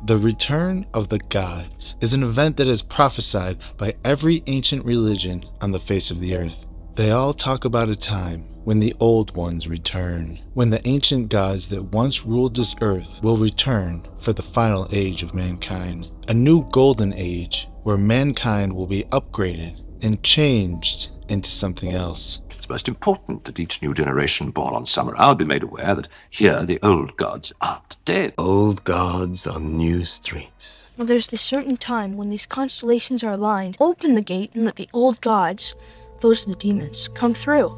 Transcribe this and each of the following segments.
The return of the gods is an event that is prophesied by every ancient religion on the face of the earth. They all talk about a time when the old ones return, when the ancient gods that once ruled this earth will return for the final age of mankind. A new golden age where mankind will be upgraded and changed into something else. It's most important that each new generation born on Summer be made aware that here the old gods aren't dead. Old gods on new streets. Well, there's this certain time when these constellations are aligned. Open the gate and let the old gods, those are the demons, come through.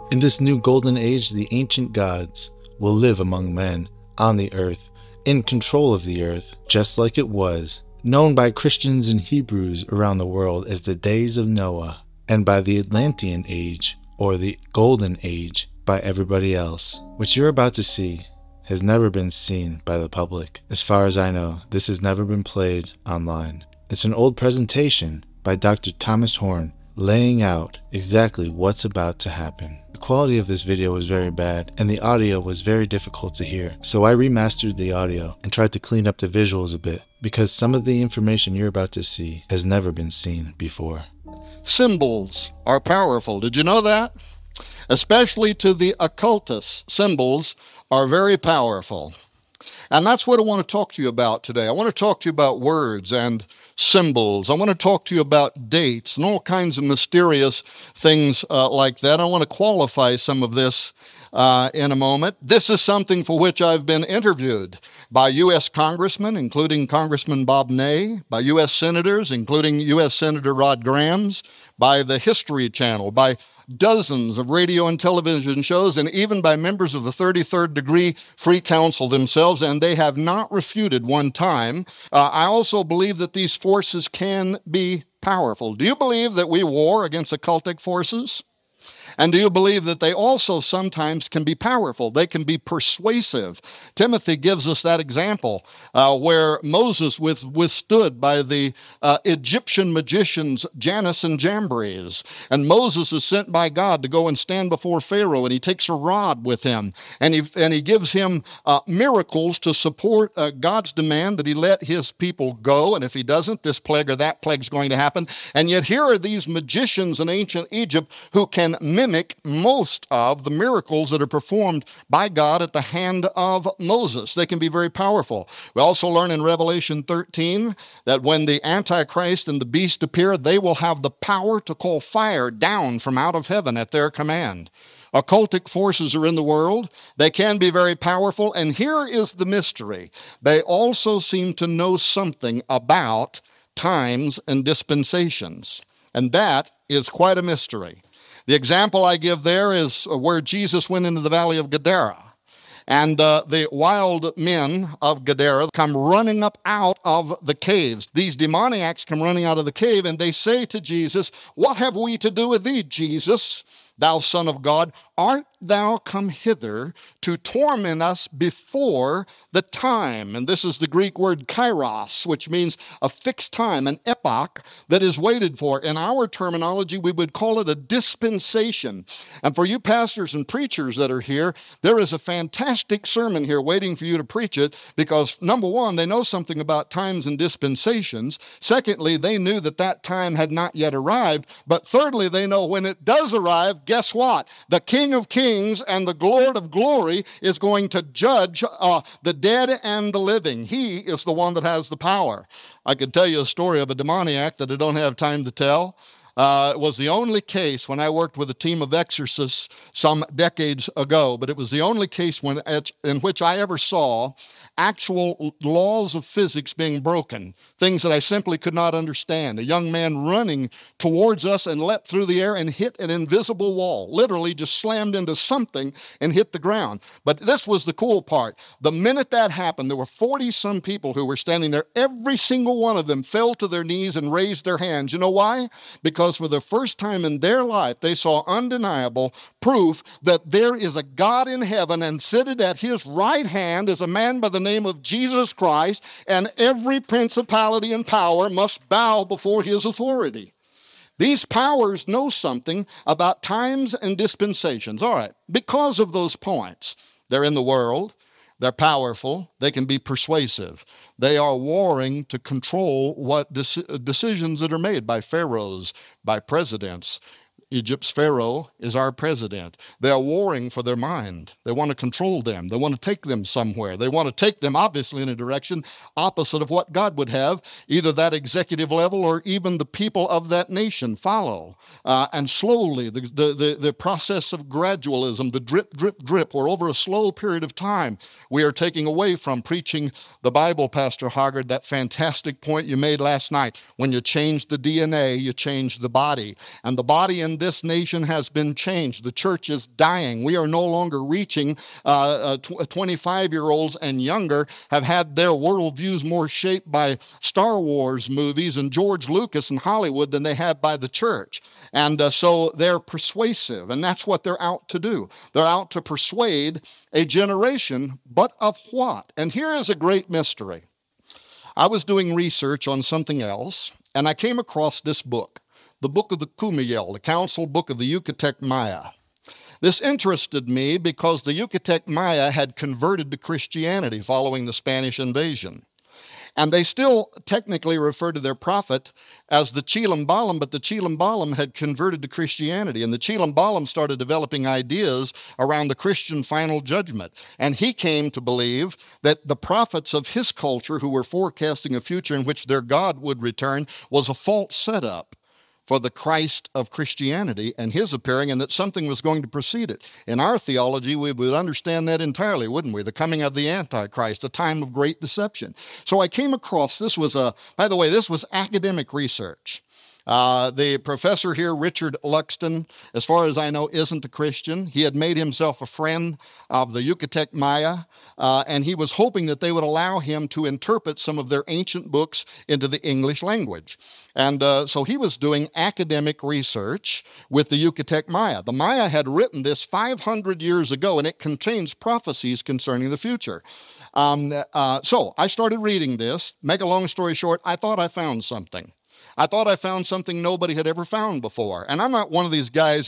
In this new golden age, the ancient gods will live among men, on the earth, in control of the earth, just like it was, known by Christians and Hebrews around the world as the days of Noah, and by the Atlantean Age, or the Golden Age, by everybody else. What you're about to see has never been seen by the public. As far as I know, this has never been played online. It's an old presentation by Dr. Thomas Horn, laying out exactly what's about to happen. The quality of this video was very bad, and the audio was very difficult to hear, so I remastered the audio and tried to clean up the visuals a bit, because some of the information you're about to see has never been seen before. Symbols are powerful. Did you know that? Especially to the occultists, symbols are very powerful. And that's what I want to talk to you about today. I want to talk to you about words and symbols. I want to talk to you about dates and all kinds of mysterious things like that. I want to qualify some of this in a moment. This is something for which I've been interviewed by U.S. congressmen, including Congressman Bob Ney, by U.S. senators, including U.S. Senator Rod Grams, by the History Channel, by dozens of radio and television shows, and even by members of the 33rd Degree Free Council themselves, and they have not refuted one time. I also believe that these forces can be powerful. Do you believe that we war against occultic forces? And do you believe that they also sometimes can be powerful? They can be persuasive. Timothy gives us that example where Moses was withstood by the Egyptian magicians Jannes and Jambres. And Moses is sent by God to go and stand before Pharaoh, and he takes a rod with him. And he gives him miracles to support God's demand that he let his people go. And if he doesn't, this plague or that plague is going to happen. And yet here are these magicians in ancient Egypt who can mimic most of the miracles that are performed by God at the hand of Moses. They can be very powerful. We also learn in Revelation 13 that when the Antichrist and the beast appear, they will have the power to call fire down from out of heaven at their command. Occultic forces are in the world. They can be very powerful. And here is the mystery. They also seem to know something about times and dispensations. And that is quite a mystery. The example I give there is where Jesus went into the valley of Gadara. And the wild men of Gadara come running up out of the caves. These demoniacs come running out of the cave, and they say to Jesus, "What have we to do with thee, Jesus, thou Son of God? Art thou come hither to torment us before the time?" And this is the Greek word kairos, which means a fixed time, an epoch that is waited for. In our terminology, we would call it a dispensation. And for you pastors and preachers that are here, there is a fantastic sermon here waiting for you to preach it, because number one, they know something about times and dispensations. Secondly, they knew that that time had not yet arrived. But thirdly, they know when it does arrive, guess what? The King of Kings and the Lord of Glory is going to judge the dead and the living. He is the one that has the power. I could tell you a story of a demoniac that I don't have time to tell. It was the only case when I worked with a team of exorcists some decades ago, but it was the only case in which I ever saw actual laws of physics being broken, things that I simply could not understand. A young man running towards us and leapt through the air and hit an invisible wall, literally just slammed into something and hit the ground. But this was the cool part. The minute that happened, there were 40-some people who were standing there. Every single one of them fell to their knees and raised their hands. You know why? Because for the first time in their life, they saw undeniable proof that there is a God in heaven, and seated at his right hand is a man by the name of Jesus Christ, and every principality and power must bow before his authority. These powers know something about times and dispensations. All right, because of those points, they're in the world. They're powerful. They can be persuasive. They are warring to control what decisions that are made by pharaohs, by presidents. Egypt's Pharaoh is our president. They are warring for their mind. They want to control them. They want to take them somewhere. They want to take them, obviously, in a direction opposite of what God would have, either that executive level or even the people of that nation follow. And slowly, the process of gradualism, the drip, drip, drip, where over a slow period of time, we are taking away from preaching the Bible, Pastor Hoggard, that fantastic point you made last night. When you change the DNA, you change the body. And the body in this nation has been changed. The church is dying. We are no longer reaching 25-year-olds and younger have had their worldviews more shaped by Star Wars movies and George Lucas and Hollywood than they have by the church. And so they're persuasive, and that's what they're out to do. They're out to persuade a generation, but of what? And here is a great mystery. I was doing research on something else, and I came across this book. The Book of the Kumiel, the Council Book of the Yucatec Maya. This interested me because the Yucatec Maya had converted to Christianity following the Spanish invasion. And they still technically refer to their prophet as the Chilambalam, but the Chilambalam had converted to Christianity. And the Chilambalam started developing ideas around the Christian final judgment. And he came to believe that the prophets of his culture, who were forecasting a future in which their God would return, was a false setup for the Christ of Christianity and his appearing, and that something was going to precede it. In our theology, we would understand that entirely, wouldn't we? The coming of the Antichrist, a time of great deception. So I came across, this was academic research. The professor here, Richard Luxton, as far as I know, isn't a Christian. He had made himself a friend of the Yucatec Maya, and he was hoping that they would allow him to interpret some of their ancient books into the English language. And so he was doing academic research with the Yucatec Maya. The Maya had written this 500 years ago, and it contains prophecies concerning the future. So I started reading this. Make a long story short, I thought I found something. I thought I found something nobody had ever found before. And I'm not one of these guys,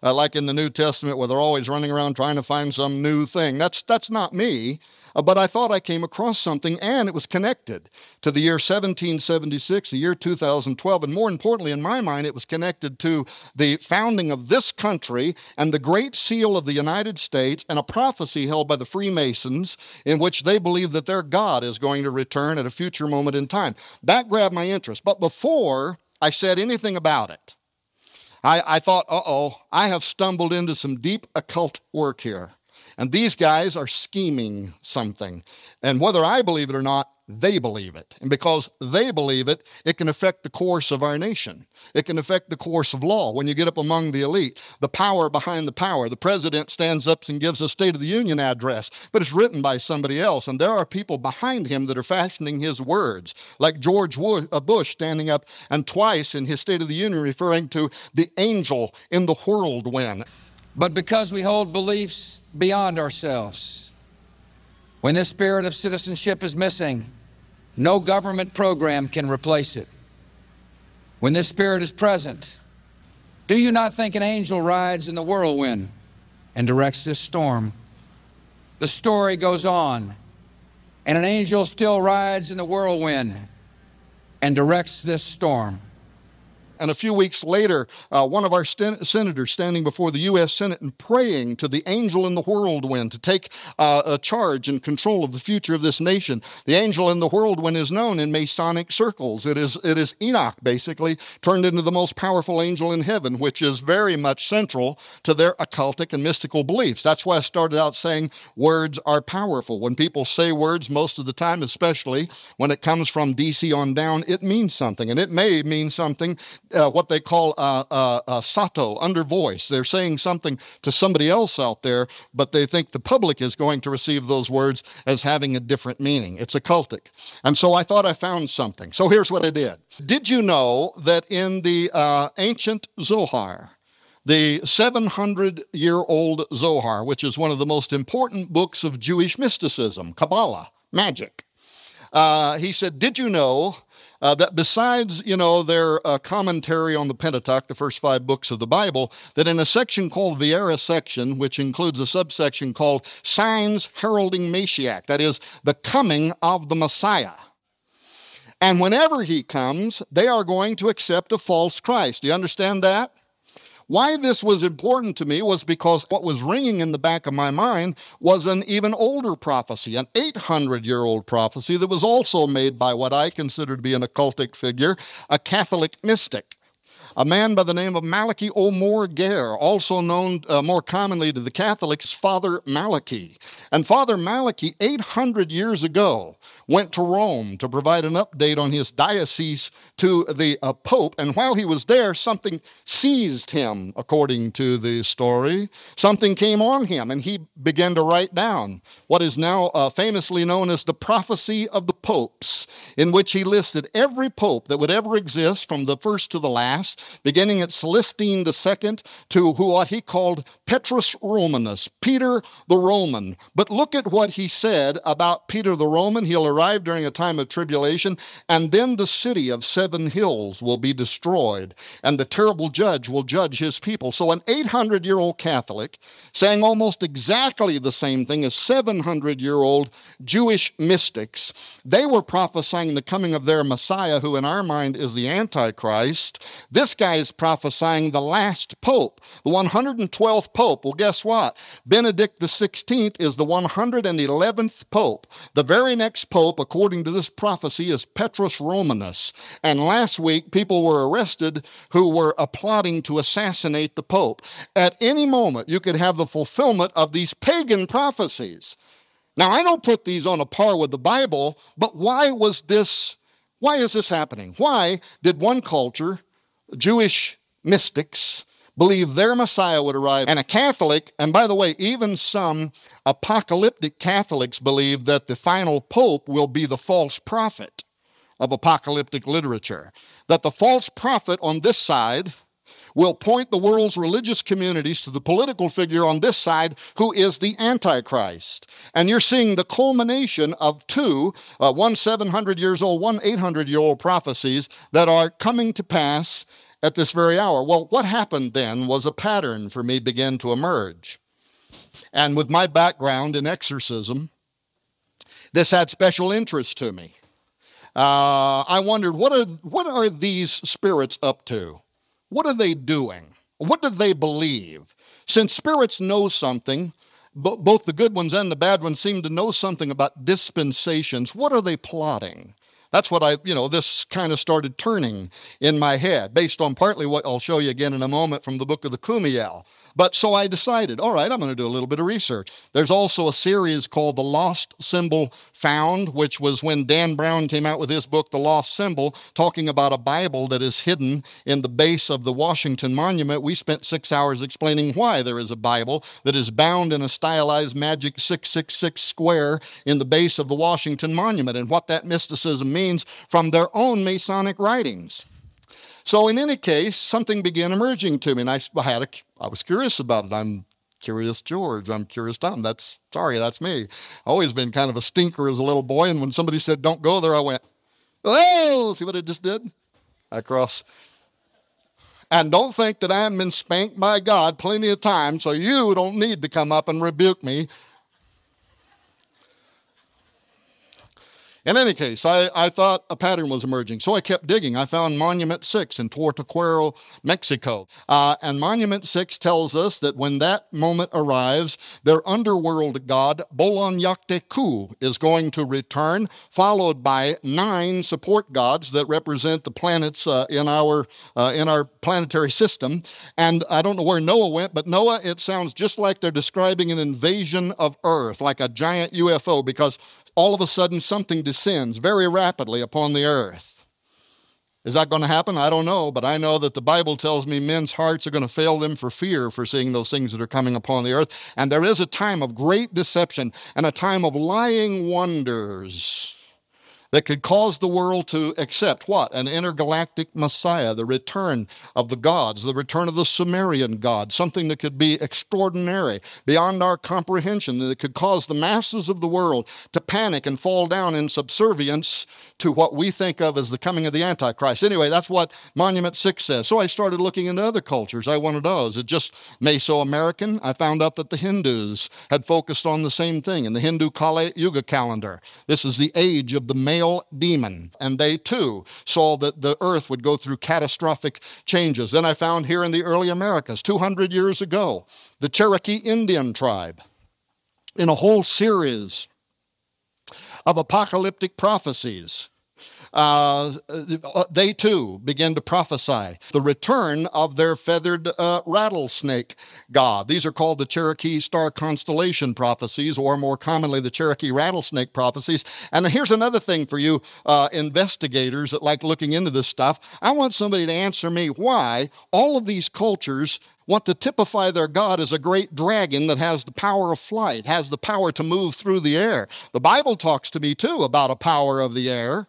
like in the New Testament where they're always running around trying to find some new thing. That's not me. But I thought I came across something, and it was connected to the year 1776, the year 2012, and more importantly, in my mind, it was connected to the founding of this country and the Great Seal of the United States and a prophecy held by the Freemasons in which they believe that their God is going to return at a future moment in time. That grabbed my interest. But before I said anything about it, I thought, I have stumbled into some deep occult work here. And these guys are scheming something. And whether I believe it or not, they believe it. And because they believe it, it can affect the course of our nation. It can affect the course of law. When you get up among the elite, the power behind the power. The president stands up and gives a State of the Union address, but it's written by somebody else. And there are people behind him that are fashioning his words, like George Bush standing up and twice in his State of the Union referring to the angel in the whirlwind. But because we hold beliefs beyond ourselves, when this spirit of citizenship is missing, no government program can replace it. When this spirit is present, do you not think an angel rides in the whirlwind and directs this storm? The story goes on, and an angel still rides in the whirlwind and directs this storm. And a few weeks later, one of our senators standing before the U.S. Senate and praying to the angel in the whirlwind to take a charge and control of the future of this nation. The angel in the whirlwind is known in Masonic circles. It is Enoch, basically, turned into the most powerful angel in heaven, which is very much central to their occultic and mystical beliefs. That's why I started out saying words are powerful. When people say words, most of the time, especially when it comes from DC on down, it means something. And it may mean something what they call sato, under voice. They're saying something to somebody else out there, but they think the public is going to receive those words as having a different meaning. It's occultic. And so I thought I found something. So here's what I did. Did you know that in the ancient Zohar, the 700-year-old Zohar, which is one of the most important books of Jewish mysticism, Kabbalah, magic, He said, did you know that besides, their commentary on the Pentateuch, the first 5 books of the Bible, that in a section called Viera section, which includes a subsection called Signs Heralding Mashiach, that is, the coming of the Messiah. And whenever he comes, they are going to accept a false Christ. Do you understand that? Why this was important to me was because what was ringing in the back of my mind was an even older prophecy, an 800-year-old prophecy that was also made by what I consider to be an occultic figure, a Catholic mystic, a man by the name of Malachi O'More Gare, also known more commonly to the Catholics, Father Malachi. And Father Malachi, 800 years ago, went to Rome to provide an update on his diocese to the Pope. And while he was there, something seized him, according to the story. Something came on him, and he began to write down what is now famously known as the Prophecy of the Popes, in which he listed every pope that would ever exist from the first to the last, beginning at Celestine II to what he called Petrus Romanus, Peter the Roman. But look at what he said about Peter the Roman. He'll arrive during a time of tribulation, and then the city of 7 hills will be destroyed, and the terrible judge will judge his people. So an 800-year-old Catholic saying almost exactly the same thing as 700-year-old Jewish mystics. They were prophesying the coming of their Messiah, who in our mind is the Antichrist. This guy is prophesying the last pope, the 112th pope. Well, guess what? Benedict XVI is the 111th pope. The very next pope, according to this prophecy, is Petrus Romanus. And last week, people were arrested who were plotting to assassinate the pope. At any moment, you could have the fulfillment of these pagan prophecies. Now, I don't put these on a par with the Bible, but why is this happening? Why did one culture, Jewish mystics, believe their Messiah would arrive, and a Catholic, and by the way, even some apocalyptic Catholics believe that the final pope will be the false prophet of apocalyptic literature, that the false prophet on this side will point the world's religious communities to the political figure on this side who is the Antichrist. And you're seeing the culmination of two, one 700 years old, one 800-year-old prophecies that are coming to pass at this very hour. Well, what happened then was a pattern for me began to emerge. And with my background in exorcism, this had special interest to me. I wondered, what are these spirits up to? What are they doing? What do they believe? Since spirits know something, both the good ones and the bad ones seem to know something about dispensations. What are they plotting? That's what this kind of started turning in my head, based on partly what I'll show you again in a moment from the book of the Kumiel. But so I decided, all right, I'm going to do a little bit of research. There's also a series called The Lost Symbol Found, which was when Dan Brown came out with his book, The Lost Symbol, talking about a Bible that is hidden in the base of the Washington Monument. We spent 6 hours explaining why there is a Bible that is bound in a stylized magic 666 square in the base of the Washington Monument, and what that mysticism means from their own Masonic writings. So in any case, something began emerging to me, and I was curious about it. I'm Curious George. I'm Curious Tom. That's me. Always been kind of a stinker as a little boy, and when somebody said, don't go there, I went, oh, see what it just did? I cross. And don't think that I haven't been spanked by God plenty of times, so you don't need to come up and rebuke me. In any case, I thought a pattern was emerging, so I kept digging. I found Monument 6 in Tortuquero, Mexico. And Monument 6 tells us that when that moment arrives, their underworld god, Bolon-Yakteku, is going to return, followed by 9 support gods that represent the planets in our planetary system. And I don't know where Noah went, but Noah, it sounds just like they're describing an invasion of Earth, like a giant UFO, because all of a sudden something descends very rapidly upon the earth. Is that going to happen? I don't know, but I know that the Bible tells me men's hearts are going to fail them for fear for seeing those things that are coming upon the earth. And there is a time of great deception and a time of lying wonders that could cause the world to accept what? An intergalactic Messiah, the return of the gods, the return of the Sumerian god, something that could be extraordinary, beyond our comprehension, that could cause the masses of the world to panic and fall down in subservience to what we think of as the coming of the Antichrist. Anyway, that's what Monument 6 says. So I started looking into other cultures. I wanted to know, is it just Mesoamerican? I found out that the Hindus had focused on the same thing in the Hindu Kali Yuga calendar. This is the age of the male demon, and they too saw that the earth would go through catastrophic changes. Then I found here in the early Americas, 200 years ago, the Cherokee Indian tribe, in a whole series of apocalyptic prophecies. They too began to prophesy the return of their feathered rattlesnake god. These are called the Cherokee Star Constellation prophecies, or more commonly the Cherokee Rattlesnake prophecies. And here's another thing for you investigators that like looking into this stuff. I want somebody to answer me why all of these cultures want to typify their god as a great dragon that has the power of flight, has the power to move through the air. The Bible talks to me too about a power of the air,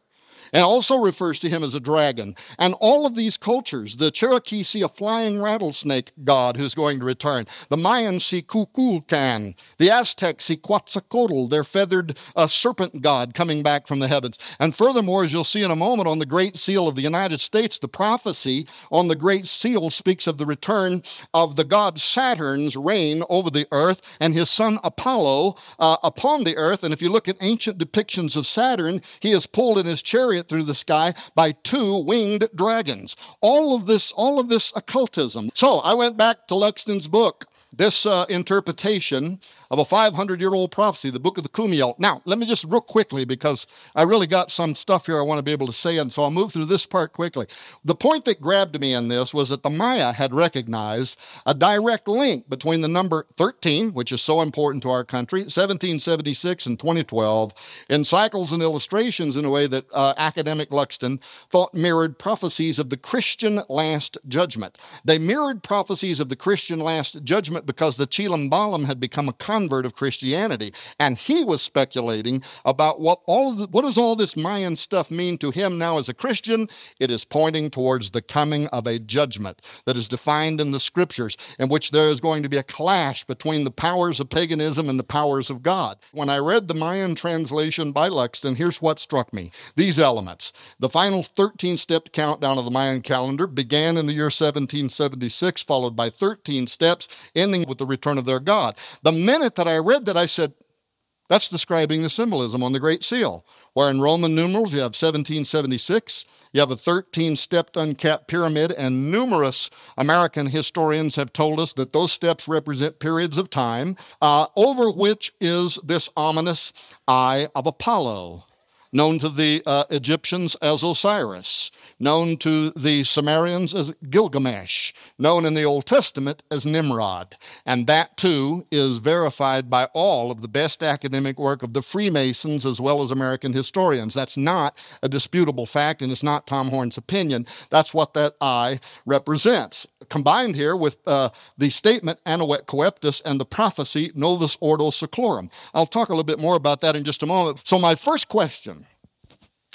and also refers to him as a dragon. And all of these cultures, the Cherokee see a flying rattlesnake god who's going to return. The Mayans see Kukulkan. The Aztecs see Quetzalcoatl, their feathered serpent god coming back from the heavens. And furthermore, as you'll see in a moment, on the Great Seal of the United States, the prophecy on the Great Seal speaks of the return of the god Saturn's reign over the earth and his son Apollo upon the earth. And if you look at ancient depictions of Saturn, he is pulled in his chariot through the sky by two winged dragons. All of this occultism. So I went back to Luxton's book, this interpretation of a 500-year-old prophecy, the Book of the Kumiel. Now, let me just real quickly, because I really got some stuff here I want to be able to say, and so I'll move through this part quickly. The point that grabbed me in this was that the Maya had recognized a direct link between the number 13, which is so important to our country, 1776 and 2012, in cycles and illustrations in a way that academic Luxton thought mirrored prophecies of the Christian Last Judgment. They mirrored prophecies of the Christian Last Judgment because the Chilam Balam had become a convert of Christianity, and he was speculating about what does all this Mayan stuff mean to him now as a Christian. It is pointing towards the coming of a judgment that is defined in the scriptures, in which there is going to be a clash between the powers of paganism and the powers of God. When I read the Mayan translation by Luxton, here's what struck me. These elements. The final 13-step countdown of the Mayan calendar began in the year 1776, followed by 13 steps, ending with the return of their God. The minute that I read that, I said, that's describing the symbolism on the Great Seal, where in Roman numerals you have 1776, you have a 13-stepped uncapped pyramid, and numerous American historians have told us that those steps represent periods of time, over which is this ominous eye of Apollo, known to the Egyptians as Osiris, known to the Sumerians as Gilgamesh, known in the Old Testament as Nimrod. And that too is verified by all of the best academic work of the Freemasons as well as American historians. That's not a disputable fact, and it's not Tom Horn's opinion. That's what that eye represents. Combined here with the statement Anuet Coeptus and the prophecy Novus Ordo Seclorum. I'll talk a little bit more about that in just a moment. So my first question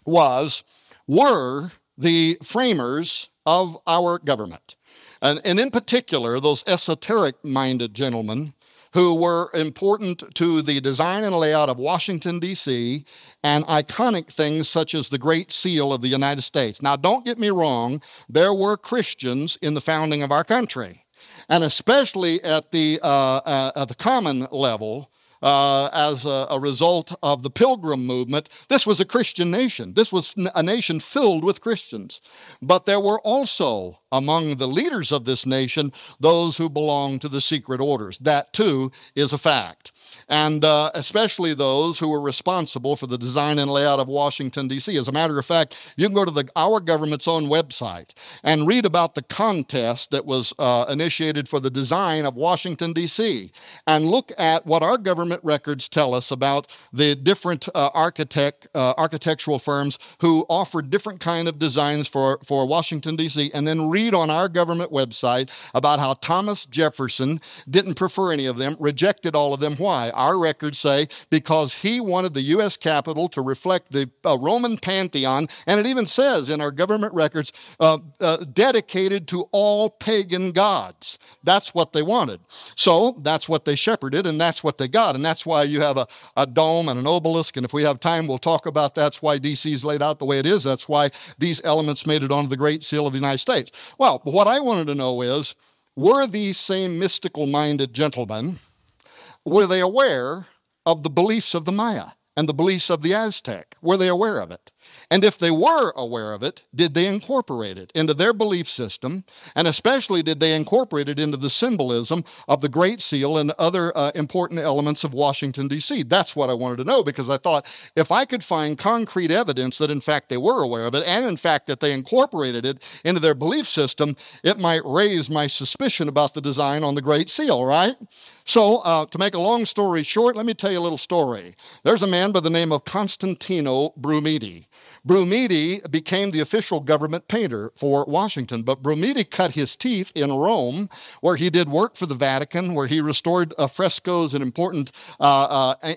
was, were the framers of our government, and in particular those esoteric-minded gentlemen who were important to the design and layout of Washington, D.C., and iconic things such as the Great Seal of the United States. Now, don't get me wrong, there were Christians in the founding of our country, and especially at the common level, as a result of the Pilgrim movement. This was a Christian nation. This was a nation filled with Christians. But there were also among the leaders of this nation those who belonged to the secret orders. That too is a fact. And especially those who were responsible for the design and layout of Washington, D.C. As a matter of fact, you can go to our government's own website and read about the contest that was initiated for the design of Washington, D.C., and look at what our government government records tell us about the different architectural firms who offered different kind of designs for Washington, D.C., and then read on our government website about how Thomas Jefferson didn't prefer any of them, rejected all of them. Why? Our records say because he wanted the U.S. Capitol to reflect the Roman pantheon, and it even says in our government records, dedicated to all pagan gods. That's what they wanted. So that's what they shepherded, and that's what they got. And that's why you have a dome and an obelisk. And if we have time, we'll talk about that's why D.C. is laid out the way it is. That's why these elements made it onto the Great Seal of the United States. Well, what I wanted to know is, were these same mystical-minded gentlemen, were they aware of the beliefs of the Maya and the beliefs of the Aztec? Were they aware of it? And if they were aware of it, did they incorporate it into their belief system? And especially, did they incorporate it into the symbolism of the Great Seal and other important elements of Washington, D.C.? That's what I wanted to know, because I thought if I could find concrete evidence that in fact they were aware of it, and in fact that they incorporated it into their belief system, it might raise my suspicion about the design on the Great Seal, right? So, to make a long story short, let me tell you a little story. There's a man by the name of Constantino Brumidi. Brumidi became the official government painter for Washington, but Brumidi cut his teeth in Rome, where he did work for the Vatican, where he restored frescoes in important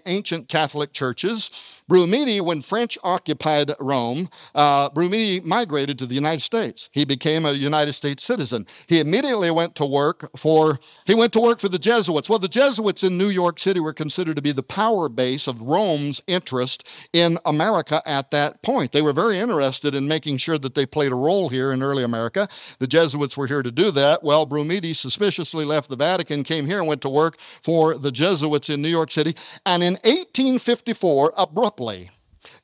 ancient Catholic churches. Brumidi, when French occupied Rome, Brumidi migrated to the United States. He became a United States citizen. He immediately went to work for the Jesuits. Well, the Jesuits in New York City were considered to be the power base of Rome's interest in America at that point. They were very interested in making sure that they played a role here in early America. The Jesuits were here to do that. Well, Brumidi suspiciously left the Vatican, came here and went to work for the Jesuits in New York City. And in 1854, abruptly,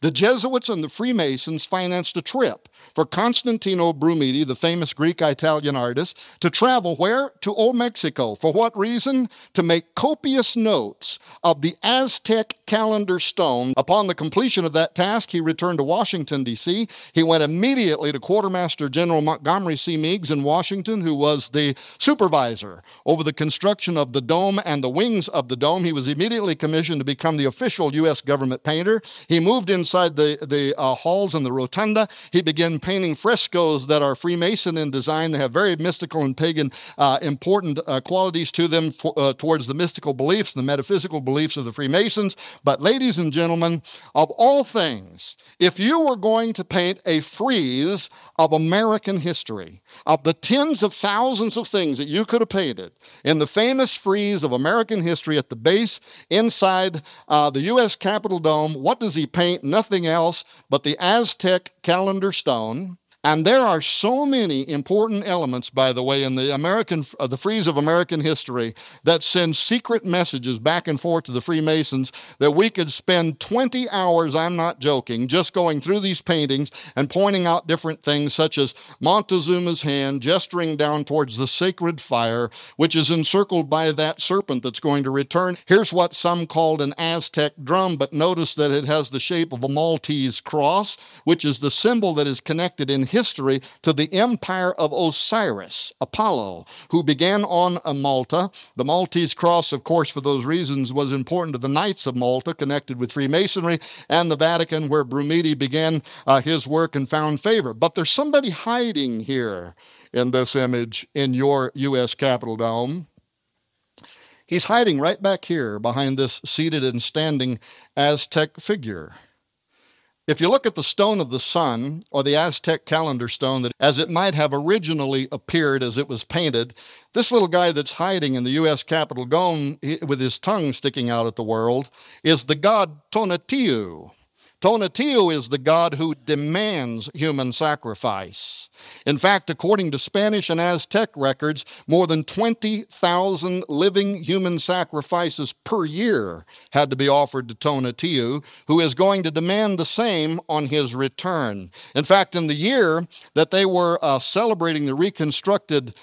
the Jesuits and the Freemasons financed a trip for Constantino Brumidi, the famous Greek-Italian artist, to travel where? To Old Mexico. For what reason? To make copious notes of the Aztec calendar stone. Upon the completion of that task, he returned to Washington, D.C. He went immediately to Quartermaster General Montgomery C. Meigs in Washington, who was the supervisor over the construction of the dome and the wings of the dome. He was immediately commissioned to become the official U.S. government painter. He moved inside the halls and the rotunda. He began painting frescoes that are Freemason in design. They have very mystical and pagan important qualities to them towards the mystical beliefs and the metaphysical beliefs of the Freemasons. But ladies and gentlemen, of all things, if you were going to paint a frieze of American history, of the tens of thousands of things that you could have painted in the famous frieze of American history at the base inside the U.S. Capitol Dome, what does he paint? Nothing else but the Aztec calendar stone. And there are so many important elements, by the way, in the frieze of American history that send secret messages back and forth to the Freemasons that we could spend 20 hours, I'm not joking, just going through these paintings and pointing out different things such as Montezuma's hand gesturing down towards the sacred fire, which is encircled by that serpent that's going to return. Here's what some called an Aztec drum, but notice that it has the shape of a Maltese cross, which is the symbol that is connected in history to the empire of Osiris, Apollo, who began on Malta. The Maltese cross, of course, for those reasons, was important to the Knights of Malta, connected with Freemasonry, and the Vatican, where Brumidi began his work and found favor. But there's somebody hiding here in this image in your U.S. Capitol Dome. He's hiding right back here behind this seated and standing Aztec figure. If you look at the stone of the sun, or the Aztec calendar stone, that as it might have originally appeared as it was painted, this little guy that's hiding in the U.S. Capitol Dome with his tongue sticking out at the world is the god Tonatiuh. Tonatiuh is the god who demands human sacrifice. In fact, according to Spanish and Aztec records, more than 20,000 living human sacrifices per year had to be offered to Tonatiuh, who is going to demand the same on his return. In fact, in the year that they were celebrating the reconstructed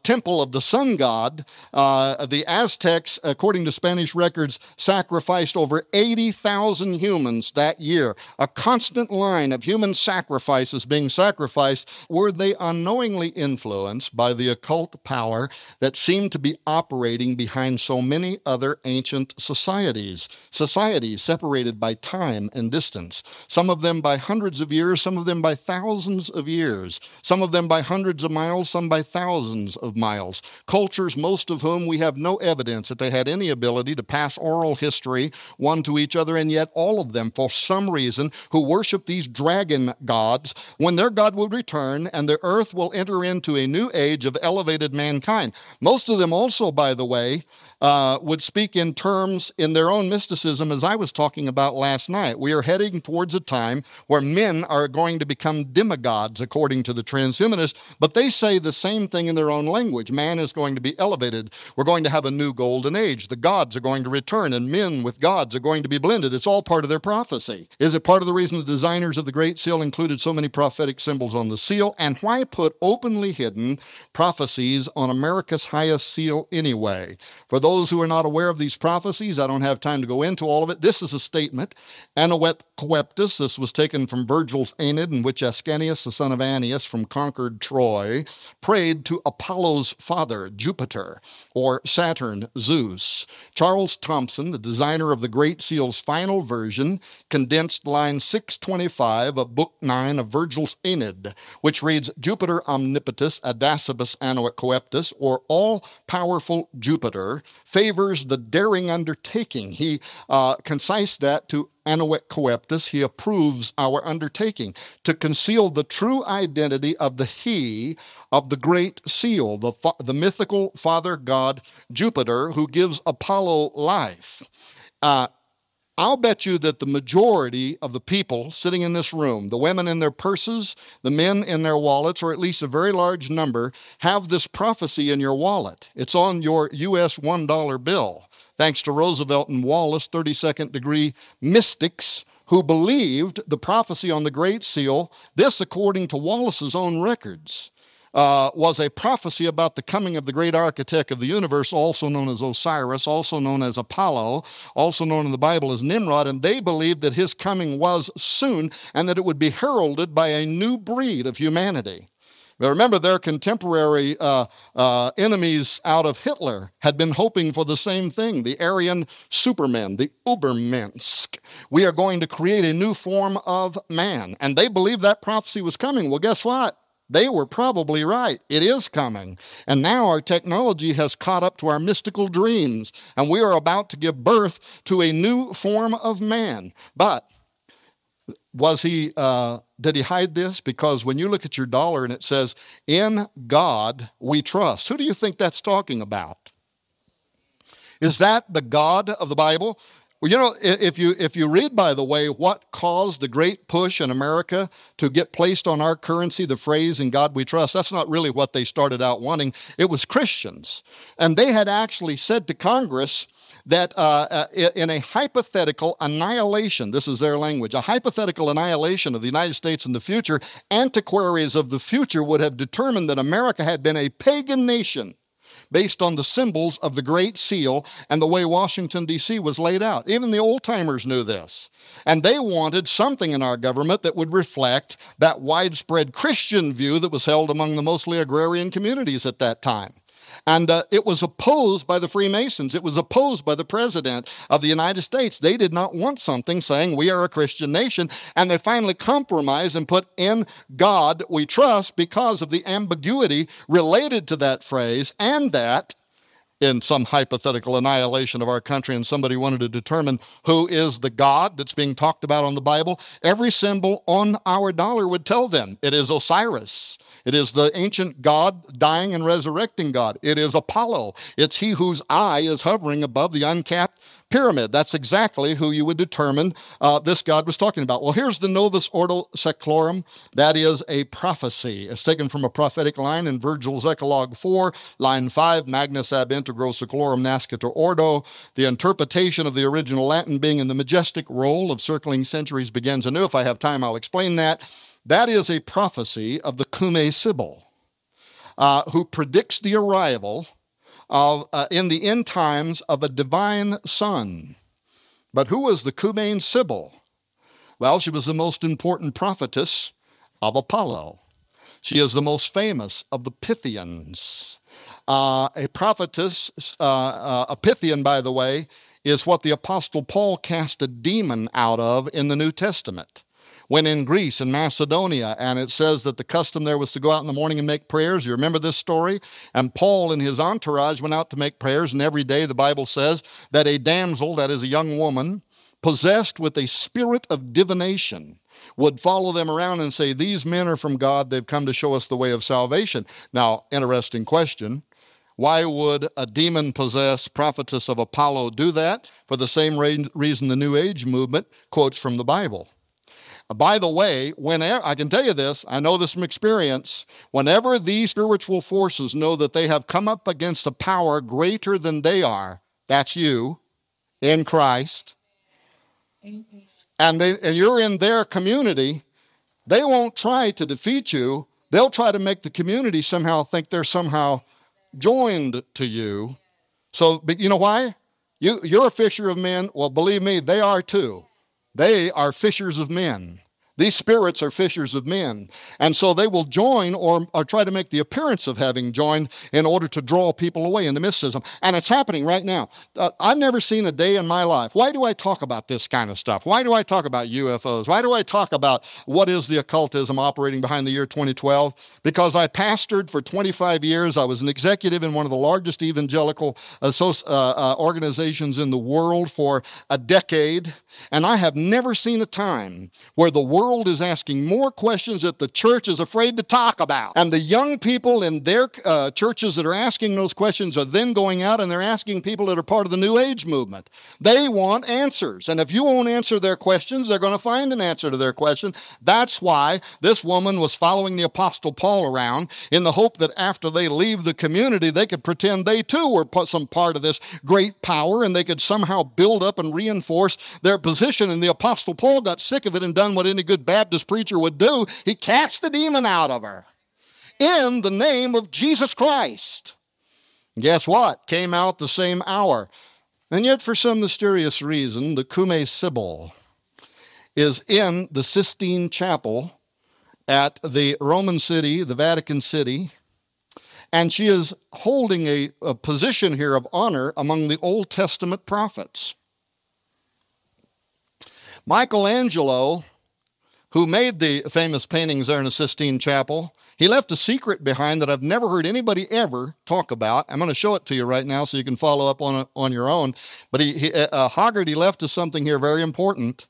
temple of the sun god, the Aztecs, according to Spanish records, sacrificed over 80,000 humans that year year, a constant line of human sacrifices being sacrificed, were they unknowingly influenced by the occult power that seemed to be operating behind so many other ancient societies separated by time and distance, some of them by hundreds of years, some of them by thousands of years, some of them by hundreds of miles, some by thousands of miles, cultures most of whom we have no evidence that they had any ability to pass oral history one to each other, and yet all of them, for some reason, who worship these dragon gods, when their God will return and the earth will enter into a new age of elevated mankind. Most of them also, by the way, would speak in terms in their own mysticism, as I was talking about last night. We are heading towards a time where men are going to become demigods, according to the transhumanists, but they say the same thing in their own language. Man is going to be elevated. We're going to have a new golden age. The gods are going to return, and men with gods are going to be blended. It's all part of their prophecy. Is it part of the reason the designers of the Great Seal included so many prophetic symbols on the seal? And why put openly hidden prophecies on America's highest seal anyway? For those who are not aware of these prophecies, I don't have time to go into all of it. This is a statement. Anahuet Coeptus, this was taken from Virgil's Aeneid, in which Ascanius, the son of Annius from conquered Troy, prayed to Apollo's father, Jupiter, or Saturn, Zeus. Charles Thompson, the designer of the Great Seal's final version, condensed line 625 of Book 9 of Virgil's Aeneid, which reads, Jupiter omnipotus, Adacibus Anahuet Coeptus, or all-powerful Jupiter, favors the daring undertaking. He concised that to Anahuet Coeptus. He approves our undertaking to conceal the true identity of the he of the Great Seal, the mythical father god Jupiter, who gives Apollo life. I'll bet you that the majority of the people sitting in this room, the women in their purses, the men in their wallets, or at least a very large number, have this prophecy in your wallet. It's on your U.S. $1 bill. Thanks to Roosevelt and Wallace, 32nd degree mystics who believed the prophecy on the Great Seal. This, according to Wallace's own records, was a prophecy about the coming of the great architect of the universe, also known as Osiris, also known as Apollo, also known in the Bible as Nimrod, and they believed that his coming was soon and that it would be heralded by a new breed of humanity. But remember, their contemporary enemies out of Hitler had been hoping for the same thing, the Aryan supermen, the Ubermensch. We are going to create a new form of man. And they believed that prophecy was coming. Well, guess what? They were probably right. It is coming. And now our technology has caught up to our mystical dreams, and we are about to give birth to a new form of man. But did he hide this? Because when you look at your dollar and it says, in God we trust, who do you think that's talking about? Is that the God of the Bible? Well, you know, if you read, by the way, what caused the great push in America to get placed on our currency, the phrase, in God we trust, that's not really what they started out wanting. It was Christians. And they had actually said to Congress that in a hypothetical annihilation, this is their language, a hypothetical annihilation of the United States in the future, antiquaries of the future would have determined that America had been a pagan nation based on the symbols of the Great Seal and the way Washington, D.C. was laid out. Even the old-timers knew this. And they wanted something in our government that would reflect that widespread Christian view that was held among the mostly agrarian communities at that time. And it was opposed by the Freemasons. It was opposed by the President of the United States. They did not want something saying we are a Christian nation. And they finally compromised and put in God we trust because of the ambiguity related to that phrase, and that in some hypothetical annihilation of our country and somebody wanted to determine who is the God that's being talked about on the Bible, every symbol on our dollar would tell them it is Osiris. It is the ancient God, dying and resurrecting God. It is Apollo. It's he whose eye is hovering above the uncapped pyramid. That's exactly who you would determine this God was talking about. Well, here's the Novus Ordo Seclorum. That is a prophecy. It's taken from a prophetic line in Virgil's Eclogue 4, line 5, Magnus ab integro seclorum nascitur ordo. The interpretation of the original Latin being in the majestic role of circling centuries begins anew. If I have time, I'll explain that. That is a prophecy of the Cumae Sibyl, who predicts the arrival of, in the end times, of a divine son. But who was the Cumaean Sibyl? Well, she was the most important prophetess of Apollo. She is the most famous of the Pythians. A prophetess, a Pythian, by the way, is what the Apostle Paul cast a demon out of in the New Testament. When in Greece and Macedonia, and it says that the custom there was to go out in the morning and make prayers. You remember this story? And Paul and his entourage went out to make prayers, and every day the Bible says that a damsel, that is a young woman, possessed with a spirit of divination, would follow them around and say, these men are from God, they've come to show us the way of salvation. Now, interesting question. Why would a demon-possessed prophetess of Apollo do that? For the same reason the New Age movement quotes from the Bible. By the way, whenever, I can tell you this, I know this from experience, whenever these spiritual forces know that they have come up against a power greater than they are, that's you, in Christ, and you're in their community, they won't try to defeat you. They'll try to make the community somehow think they're somehow joined to you. So, but you know why? You're a fisher of men. Well, believe me, they are too. They are fishers of men. These spirits are fishers of men. And so they will join or try to make the appearance of having joined in order to draw people away into mysticism. And it's happening right now. I've never seen a day in my life. Why do I talk about this kind of stuff? Why do I talk about UFOs? Why do I talk about what is the occultism operating behind the year 2012? Because I pastored for 25 years. I was an executive in one of the largest evangelical organizations in the world for a decade. And I have never seen a time where the world is asking more questions that the church is afraid to talk about. And the young people in their churches that are asking those questions are then going out and they're asking people that are part of the New Age movement. They want answers. And if you won't answer their questions, they're going to find an answer to their question. That's why this woman was following the Apostle Paul around in the hope that after they leave the community, they could pretend they too were some part of this great power and they could somehow build up and reinforce their position. And the Apostle Paul got sick of it and done what any good Baptist preacher would do. He cast the demon out of her in the name of Jesus Christ. Guess what? Came out the same hour. And yet for some mysterious reason, the Cumae Sibyl is in the Sistine Chapel at the Roman city, the Vatican City, and she is holding a position here of honor among the Old Testament prophets. Michelangelo, who made the famous paintings there in the Sistine Chapel, he left a secret behind that I've never heard anybody ever talk about. I'm going to show it to you right now so you can follow up on your own. But Hogarty left us something here very important.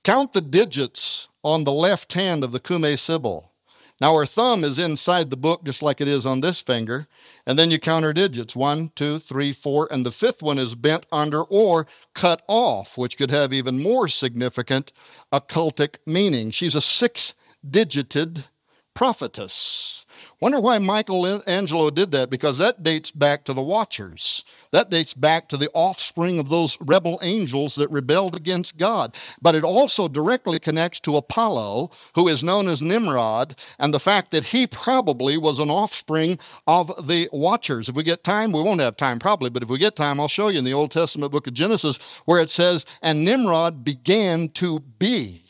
Count the digits on the left hand of the Cumae Sibyl. Now her thumb is inside the book just like it is on this finger, and then you count her digits, 1, 2, 3, 4, and the fifth one is bent under or cut off, which could have even more significant occultic meaning. She's a 6-digited prophetess. Wonder why Michelangelo did that, because that dates back to the Watchers. That dates back to the offspring of those rebel angels that rebelled against God. But it also directly connects to Apollo, who is known as Nimrod, and the fact that he probably was an offspring of the Watchers. If we get time, we won't have time probably, but if we get time, I'll show you in the Old Testament book of Genesis where it says, and Nimrod began to be.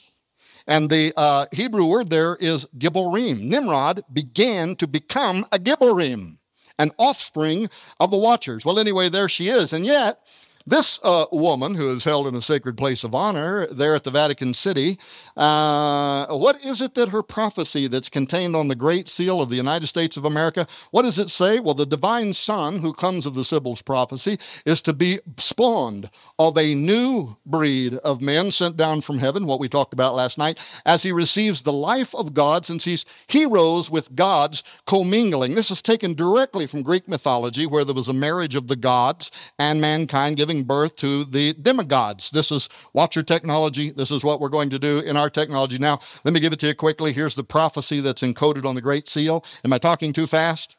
And the Hebrew word there is Gibborim. Nimrod began to become a Gibborim, an offspring of the Watchers. Well, anyway, there she is. And yet, this woman, who is held in a sacred place of honor there at the Vatican City, what is it that her prophecy that's contained on the Great Seal of the United States of America, what does it say? Well, the divine son who comes of the Sibyl's prophecy is to be spawned of a new breed of men sent down from heaven, what we talked about last night, as he receives the life of God, since he's heroes with gods commingling. This is taken directly from Greek mythology, where there was a marriage of the gods and mankind giving birth to the demigods. This is Watcher technology. This is what we're going to do in our technology. Now, let me give it to you quickly. Here's the prophecy that's encoded on the Great Seal. Am I talking too fast?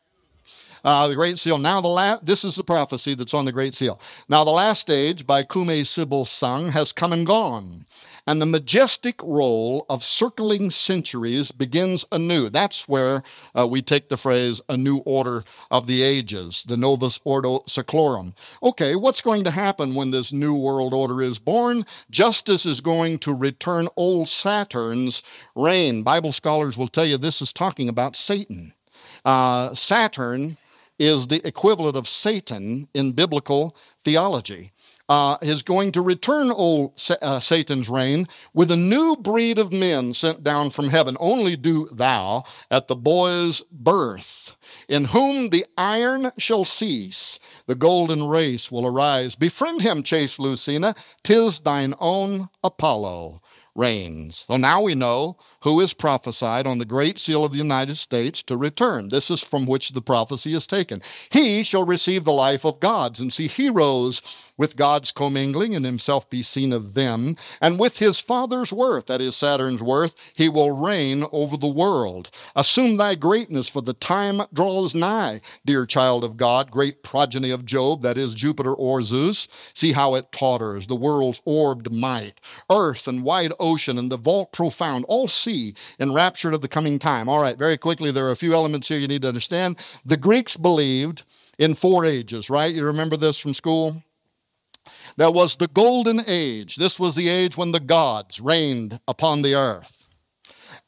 The Great Seal. Now, this is the prophecy that's on the Great Seal. Now, the last age by Cumae Sibyl sung has come and gone, and the majestic roll of circling centuries begins anew. That's where we take the phrase, a new order of the ages, the Novus Ordo Seclorum. Okay, what's going to happen when this new world order is born? Justice is going to return old Saturn's reign. Bible scholars will tell you this is talking about Satan. Saturn is the equivalent of Satan in biblical theology. Is going to return old Satan's reign with a new breed of men sent down from heaven. Only do thou at the boy's birth, in whom the iron shall cease, the golden race will arise. Befriend him, chaste Lucina, 'tis thine own Apollo reigns. So now we know who is prophesied on the great seal of the United States to return. This is from which the prophecy is taken. He shall receive the life of gods and see heroes with gods commingling and himself be seen of them. And with his father's worth, that is Saturn's worth, he will reign over the world. Assume thy greatness, for the time draws nigh, dear child of God, great progeny of Job, that is Jupiter or Zeus. See how it totters, the world's orbed might, earth and wide ocean and the vault profound, all see enraptured of the coming time. All right, very quickly, there are a few elements here you need to understand. The Greeks believed in 4 ages, right? You remember this from school? There was the golden age. This was the age when the gods reigned upon the earth.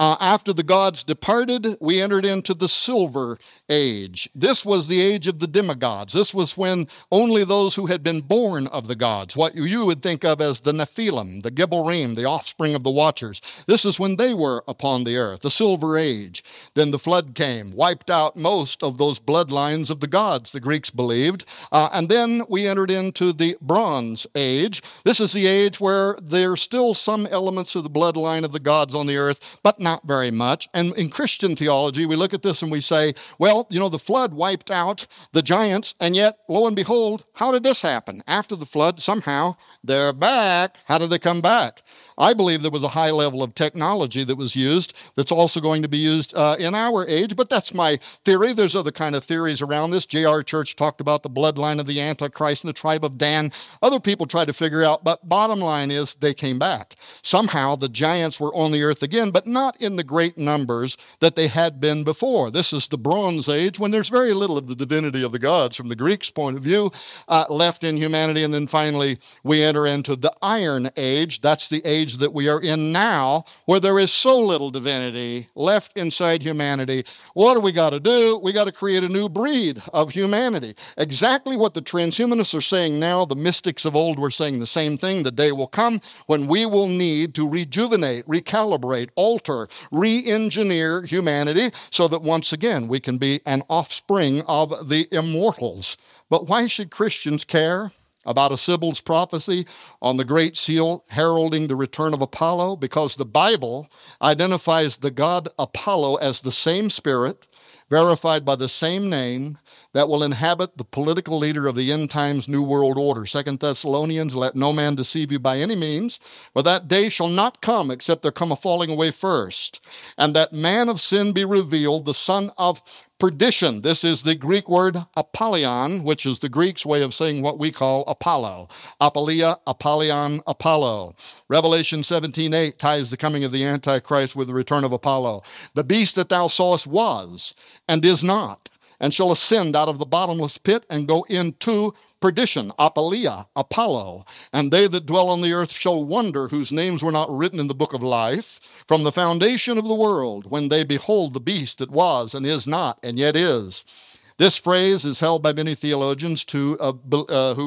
After the gods departed, we entered into the silver age. This was the age of the demigods. This was when only those who had been born of the gods, what you would think of as the Nephilim, the Gibborim, the offspring of the Watchers, this is when they were upon the earth, the silver age. Then the flood came, wiped out most of those bloodlines of the gods, the Greeks believed. And then we entered into the bronze age. This is the age where there's still some elements of the bloodline of the gods on the earth, but not very much. And in Christian theology, we look at this and we say, well, you know, the flood wiped out the giants, and yet, lo and behold, how did this happen? After the flood, somehow they're back. How did they come back? I believe there was a high level of technology that was used that's also going to be used in our age, but that's my theory. There's other kind of theories around this. J.R. Church talked about the bloodline of the Antichrist and the tribe of Dan. Other people try to figure out, but bottom line is they came back. Somehow the giants were on the earth again, but not in the great numbers that they had been before. This is the Bronze Age, when there's very little of the divinity of the gods from the Greeks' point of view left in humanity. And then finally, we enter into the Iron Age. That's the age that we are in now, where there is so little divinity left inside humanity. What do we got to do? We got to create a new breed of humanity. Exactly what the transhumanists are saying now, the mystics of old were saying the same thing. The day will come when we will need to rejuvenate, recalibrate, alter, re-engineer humanity so that once again we can be an offspring of the immortals. But why should Christians care about a Sibyl's prophecy on the Great Seal heralding the return of Apollo? Because the Bible identifies the god Apollo as the same spirit, verified by the same name, that will inhabit the political leader of the end times new world order. 2 Thessalonians, let no man deceive you by any means, for that day shall not come except there come a falling away first, and that man of sin be revealed, the son of perdition. This is the Greek word Apollyon, which is the Greek's way of saying what we call Apollo. Apollia, Apollyon, Apollo. Revelation 17:8 ties the coming of the Antichrist with the return of Apollo. The beast that thou sawest was, and is not, and shall ascend out of the bottomless pit and go into perdition, Apollia, Apollo. And they that dwell on the earth shall wonder, whose names were not written in the book of life from the foundation of the world, when they behold the beast that was and is not and yet is. This phrase is held by many theologians who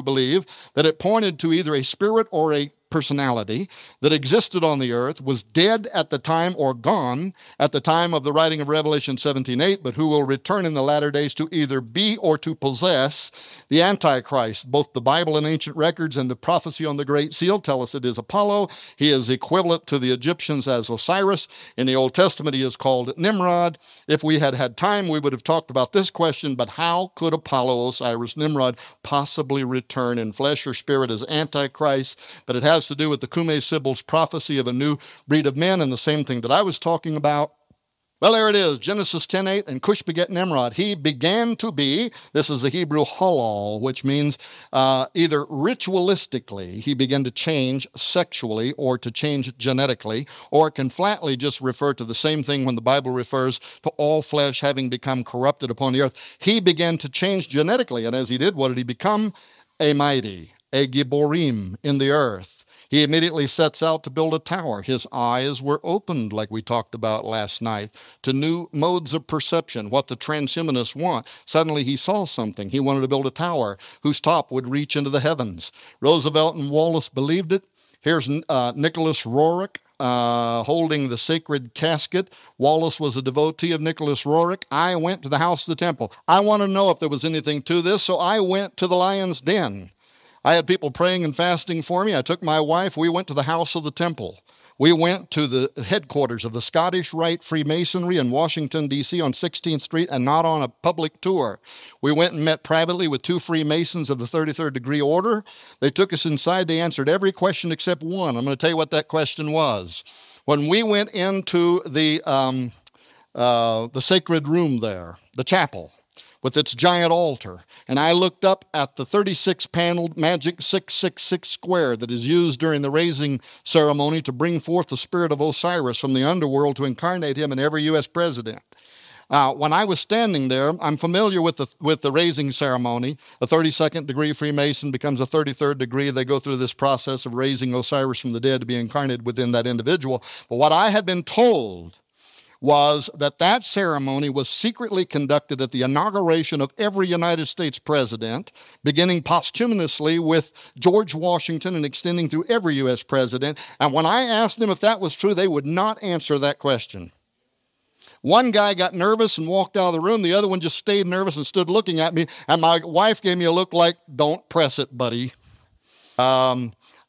believe that it pointed to either a spirit or a personality that existed on the earth, was dead at the time or gone at the time of the writing of Revelation 17:8, but who will return in the latter days to either be or to possess the Antichrist. Both the Bible and ancient records and the prophecy on the Great Seal tell us it is Apollo. He is equivalent to the Egyptians as Osiris. In the Old Testament, he is called Nimrod. If we had had time, we would have talked about this question, but how could Apollo, Osiris, Nimrod possibly return in flesh or spirit as Antichrist? But it has to do with the Cumae Sibyl's prophecy of a new breed of men, and the same thing that I was talking about. Well, there it is, Genesis 10:8, and Cush begat Nimrod. He began to be, this is the Hebrew halal, which means either ritualistically, he began to change sexually or to change genetically, or it can flatly just refer to the same thing when the Bible refers to all flesh having become corrupted upon the earth. He began to change genetically, and as he did, what did he become? A mighty, a Gibborim in the earth. He immediately sets out to build a tower. His eyes were opened, like we talked about last night, to new modes of perception, what the transhumanists want. Suddenly he saw something. He wanted to build a tower whose top would reach into the heavens. Roosevelt and Wallace believed it. Here's Nicholas Roerich holding the sacred casket. Wallace was a devotee of Nicholas Roerich. I went to the house of the temple. I want to know if there was anything to this, so I went to the lion's den. I had people praying and fasting for me. I took my wife. We went to the house of the temple. We went to the headquarters of the Scottish Rite Freemasonry in Washington, D.C. on 16th Street, and not on a public tour. We went and met privately with 2 Freemasons of the 33rd degree order. They took us inside. They answered every question except one. I'm going to tell you what that question was. When we went into the sacred room there, the chapel, with its giant altar. And I looked up at the 36-paneled magic 666 square that is used during the raising ceremony to bring forth the spirit of Osiris from the underworld to incarnate him in every U.S. president. When I was standing there, I'm familiar with the raising ceremony. A 32nd degree Freemason becomes a 33rd degree. They go through this process of raising Osiris from the dead to be incarnated within that individual. But what I had been told was that ceremony was secretly conducted at the inauguration of every United States president, beginning posthumously with George Washington and extending through every U.S. president. And when I asked them if that was true, they would not answer that question. One guy got nervous and walked out of the room. The other one just stayed nervous and stood looking at me. And my wife gave me a look like, "Don't press it, buddy."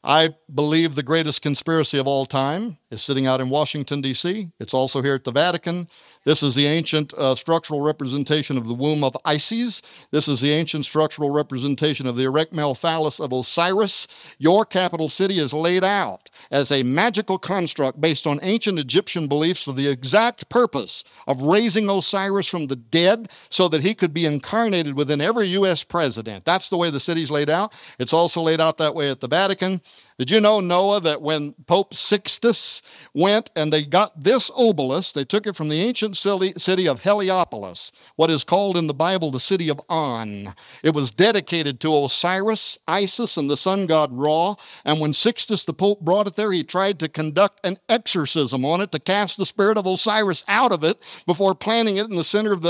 I believe the greatest conspiracy of all time is sitting out in Washington, D.C. It's also here at the Vatican. This is the ancient structural representation of the womb of Isis. This is the ancient structural representation of the erectile phallus of Osiris. Your capital city is laid out as a magical construct based on ancient Egyptian beliefs for the exact purpose of raising Osiris from the dead so that he could be incarnated within every U.S. president. That's the way the city's laid out. It's also laid out that way at the Vatican. Did you know, Noah, that when Pope Sixtus went and they got this obelisk, they took it from the ancient city of Heliopolis, what is called in the Bible the city of On. It was dedicated to Osiris, Isis, and the sun god Ra. And when Sixtus the Pope brought it there, he tried to conduct an exorcism on it to cast the spirit of Osiris out of it before planting it in the center of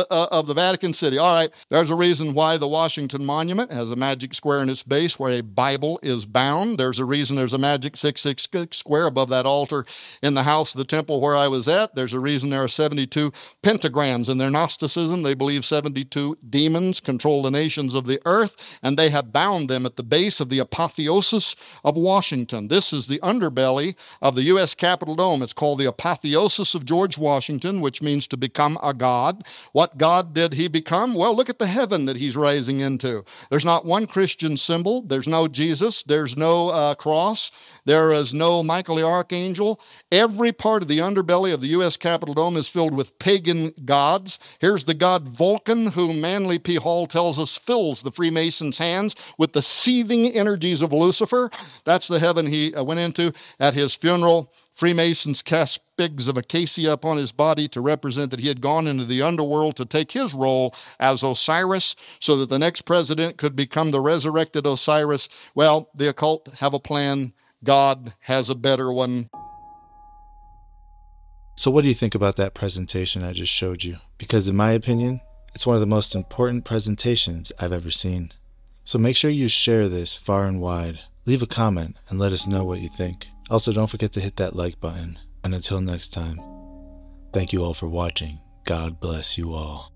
the Vatican City. All right, there's a reason why the Washington Monument has a magic square in its base where a Bible is bound. There's a reason there's a magic 666 square above that altar in the house of the temple where I was at. There's a reason there are 72 pentagrams in their Gnosticism. They believe 72 demons control the nations of the earth, and they have bound them at the base of the apotheosis of Washington. This is the underbelly of the U.S. Capitol Dome. It's called the apotheosis of George Washington, which means to become a god. What god did he become? Well, look at the heaven that he's rising into. There's not one Christian symbol. There's no Jesus. There's no cross. There is no Michael the Archangel. Every part of the underbelly of the U.S. Capitol Dome is filled with pagan gods. Here's the god Vulcan, who Manly P. Hall tells us fills the Freemasons' hands with the seething energies of Lucifer. That's the heaven he went into. At his funeral, Freemasons cast sprigs of acacia upon his body to represent that he had gone into the underworld to take his role as Osiris so that the next president could become the resurrected Osiris. Well, the occult have a plan. God has a better one. So what do you think about that presentation I just showed you? Because in my opinion, it's one of the most important presentations I've ever seen. So make sure you share this far and wide. Leave a comment and let us know what you think. Also, don't forget to hit that like button. And until next time, thank you all for watching. God bless you all.